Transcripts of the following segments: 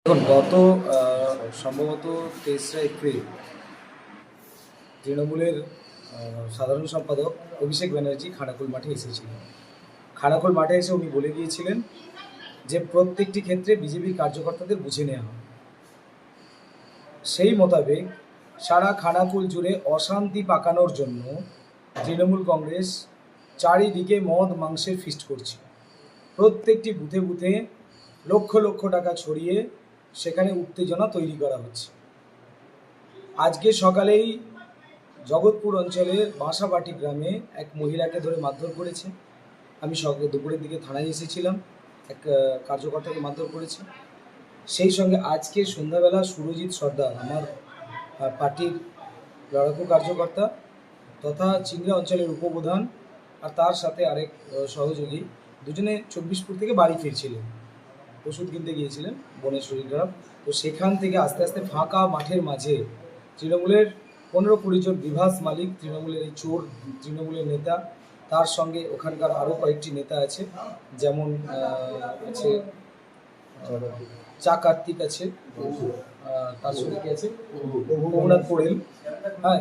দেখুন, গত সম্ভবত 23 এপ্রিল তৃণমূলের সাধারণ সম্পাদক অভিষেক ব্যানার্জি খানাকুল মাঠে এসেছিলেন। খানাকুল মাঠে এসে উনি বলে গিয়েছিলেন যে প্রত্যেকটি ক্ষেত্রে বিজেপির কার্যকর্তাদের বুঝে নেওয়া হবে। সেই মোতাবেক সারা খানাকুল জুড়ে অশান্তি পাকানোর জন্য তৃণমূল কংগ্রেস চারিদিকে মদ মাংসের ফিস্ট করছে। প্রত্যেকটি বুথে বুথে লক্ষ লক্ষ টাকা ছড়িয়ে সেখানে উত্তেজনা তৈরি করা হচ্ছে। আজকে সকালেই জগৎপুর অঞ্চলের বাঁশাবাটি গ্রামে এক মহিলাকে ধরে মারধর করেছে। আমি দুপুরের দিকে থানায় এসেছিলাম, এক কার্যকর্তাকে মারধর করেছে। সেই সঙ্গে আজকে সন্ধ্যাবেলা সুরজিৎ সর্দার, আমার পার্টির লড়াকু কার্যকর্তা তথা চিংড়া অঞ্চলের উপপ্রধান, আর তার সাথে আরেক সহযোগী, দুজনে 24পুর থেকে বাড়ি ফিরছিলেন। ওষুধ কিনতে গিয়েছিলেন, বোনের শরীর খারাপ। তো সেখান থেকে আস্তে আস্তে ফাঁকা মাঠের মাঝে তৃণমূলের 15-20 জন বিভাস মালিক, তৃণমূলের এই চোর তৃণমূলের নেতা, তার সঙ্গে ওখানকার আরও কয়েকটি নেতা আছে, যেমন আছে চা কার্তিক আছে, তার সঙ্গে কি আছে রঘুনাথ পোড়েল,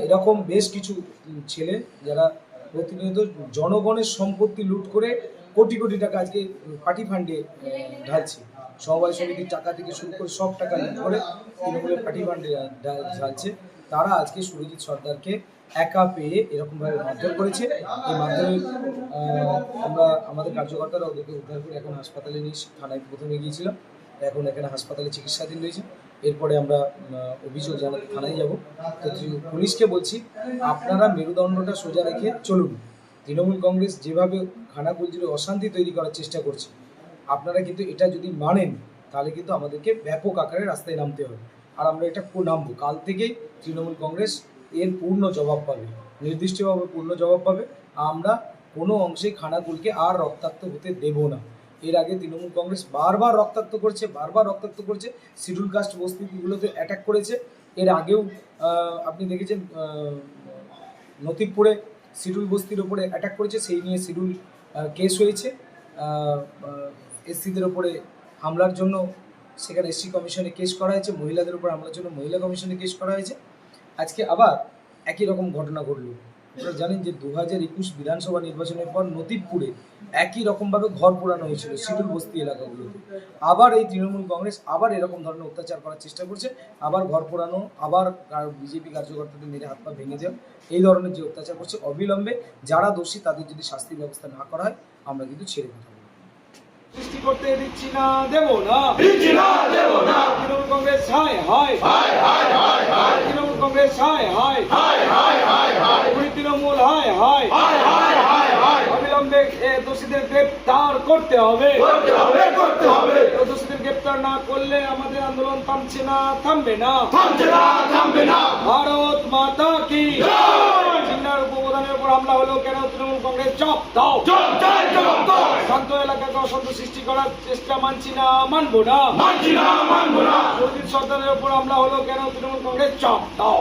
এরকম বেশ কিছু ছেলে যারা প্রতিনিয়ত জনগণের সম্পত্তি লুট করে কোটি কোটি টাকা আজকে পার্টি ফান্ডে ঢালছে। সমবায় সমিতির টাকা থেকে শুরু করে সব টাকা লুট করে তৃণমূলের পার্টি ফান্ডে ঢালছে। তারা আজকে সুরজিৎ সর্দারকে একা পেয়ে এরকমভাবে মারধর করেছে। এই মারধরে আমরা আমাদের কার্যকর্তারা ওদেরকে উদ্ধার করে এখন হাসপাতালে নিয়ে, থানায় প্রথমে গিয়েছিলাম, এখন এখানে হাসপাতালে চিকিৎসাধীন রয়েছে। এরপরে আমরা অভিযোগ জানাতে থানায় যাব। তো পুলিশকে বলছি, আপনারা মেরুদণ্ডটা সোজা রেখে চলুন। তৃণমূল কংগ্রেস যেভাবে খানাকুল জুড়ে অশান্তি তৈরি করার চেষ্টা করছে, আপনারা কিন্তু এটা যদি মানেন তাহলে কিন্তু আমাদেরকে ব্যাপক আকারে রাস্তায় নামতে হবে। আর আমরা এটা নামবো। কাল থেকেই তৃণমূল কংগ্রেস এর পূর্ণ জবাব পাবে, নির্দিষ্টভাবে পূর্ণ জবাব পাবে। আমরা কোনো অংশে খানাকুলকে আর রক্তাক্ত হতে দেব না। এর আগে তৃণমূল কংগ্রেস বারবার রক্তাক্ত করছে, শিডিউল কাস্ট বস্তিগুলোতে অ্যাটাক করেছে। এর আগেও আপনি দেখেছেন নতিবপুরে শিডিউল বস্তির ওপরে অ্যাটাক করেছে, সেই নিয়ে শিডিউল কেস হয়েছে। এসসিদের ওপরে হামলার জন্য সেখানে এসসি কমিশনে কেস করা হয়েছে, মহিলাদের উপর হামলার জন্য মহিলা কমিশনে কেস করা হয়েছে। আজকে আবার একই রকম ঘটনা ঘটল। আপনারা জানেন যে 2021 বিধানসভা নির্বাচনের পর নতিবপুরে একই রকমভাবে ঘর পোড়ানো হয়েছিল শিডিউল বস্তি এলাকাগুলোতে। আবার এই তৃণমূল কংগ্রেস আবার এরকম ধরনের অত্যাচার করার চেষ্টা করছে, আবার ঘর পোড়ানো, আবার বিজেপি কার্যকর্তাদের মেরে হাত পা ভেঙে দেওয়া, এই ধরনের যে অত্যাচার করছে, অবিলম্বে যারা দোষী তাদের যদি শাস্তির ব্যবস্থা না করা হয় আমরা কিন্তু ছেড়ে কথা বলবো। সৃষ্টি করতে দিচ্ছি না, দেব না, তৃণমূল কংগ্রেস হায় হায়, তৃণমূল কংগ্রেস হায় হায়, তৃণমূল হায় হায়, অবিলম্বে দোষীদের গ্রেপ্তার করতে হবে। দোষীদের গ্রেপ্তার না করলে আমাদের আন্দোলন থামবে না। ভারত মাতা কি। চিন্নার উপপ্রধানের উপর হামলা হলো কেন? তৃণমূল কংগ্রেস জবাব দাও। শান্ত এলাকাকে অশান্ত সৃষ্টি করার চেষ্টা মানছি না, মানবো না। সুরজিৎ সর্দারের উপর হামলা হলো কেন? তৃণমূল কংগ্রেস জবাব দাও।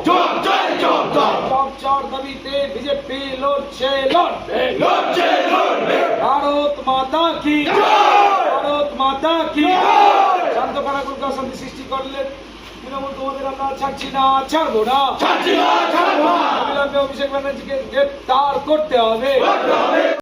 জবাব চাওয়ার দাবিতে বিজেপি লড়ছে, লড়বে। ভারত মাতা কি, ভারত মাতা কি। শান্ত খানাকুলকে অশান্তি সৃষ্টি করলে তৃণমূল তোমাদের আমরা ছাড়ছি না, ছাড়বো না। অবিলম্বে অভিষেক ব্যানার্জিকে গ্রেপ্তার করতে হবে।